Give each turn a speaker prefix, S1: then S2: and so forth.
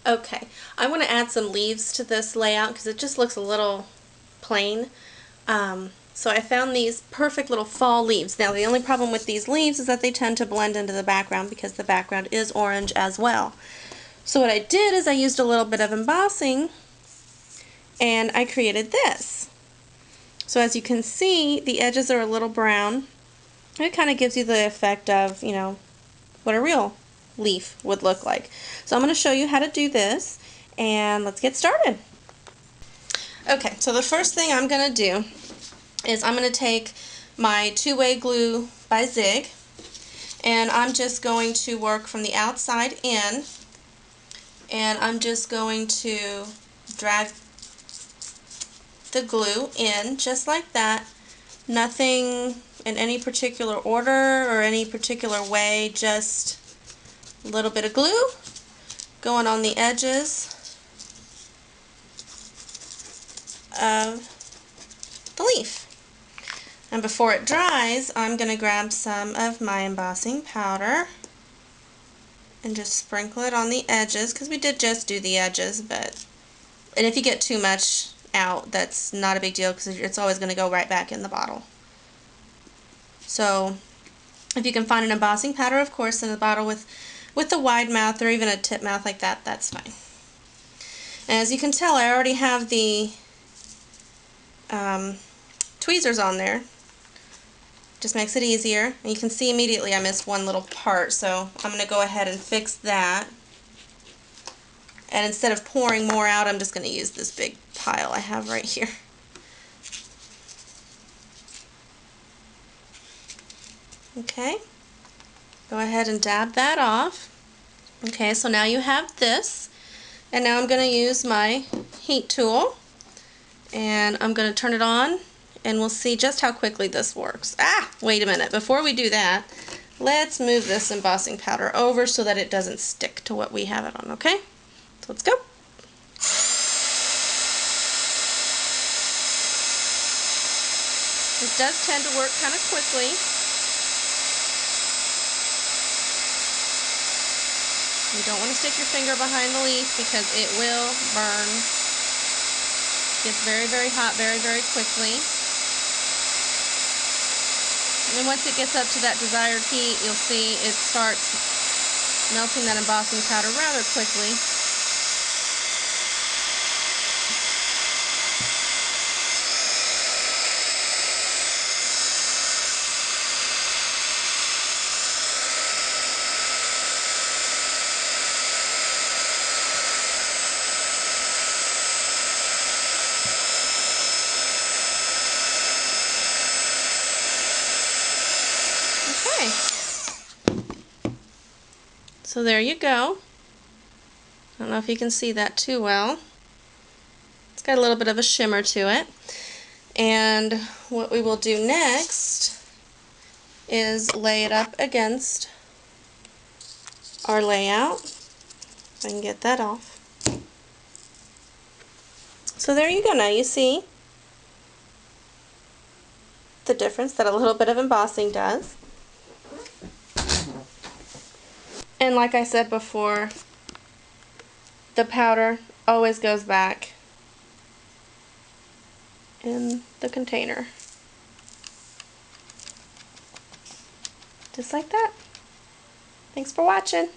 S1: Okay, I want to add some leaves to this layout because it just looks a little plain. So I found these perfect little fall leaves. Now the only problem with these leaves is that they tend to blend into the background because the background is orange as well. So what I did is I used a little bit of embossing and I created this. So as you can see, the edges are a little brown. It kind of gives you the effect of, you know, what a real leaf would look like. So I'm going to show you how to do this, and let's get started. Okay, so the first thing I'm going to do is I'm going to take my two-way glue by Zig, and I'm just going to work from the outside in, and I'm just going to drag the glue in just like that. Nothing in any particular order or any particular way, just a little bit of glue going on the edges of the leaf. And before it dries, I'm going to grab some of my embossing powder and just sprinkle it on the edges, because we did just do the edges, and if you get too much out, that's not a big deal because it's always going to go right back in the bottle. So if you can find an embossing powder, of course, in a bottle with a wide mouth or even a tip mouth like that, that's fine. And as you can tell, I already have the tweezers on there. Just makes it easier. And you can see immediately I missed one little part, so I'm going to go ahead and fix that. And instead of pouring more out, I'm just going to use this big pile I have right here. Okay, go ahead and dab that off. Okay, so now you have this, and now I'm going to use my heat tool, and I'm going to turn it on, and we'll see just how quickly this works. Wait a minute, before we do that, let's move this embossing powder over so that it doesn't stick to what we have it on, okay? So let's go. This does tend to work kind of quickly. You don't want to stick your finger behind the leaf because it will burn. It gets very, very hot very, very quickly. And then once it gets up to that desired heat, you'll see it starts melting that embossing powder rather quickly. Okay, so there you go. I don't know if you can see that too well. It's got a little bit of a shimmer to it. And what we will do next is lay it up against our layout. If I can get that off. So there you go. Now you see the difference that a little bit of embossing does. And like I said before, the powder always goes back in the container. Just like that. Thanks for watching.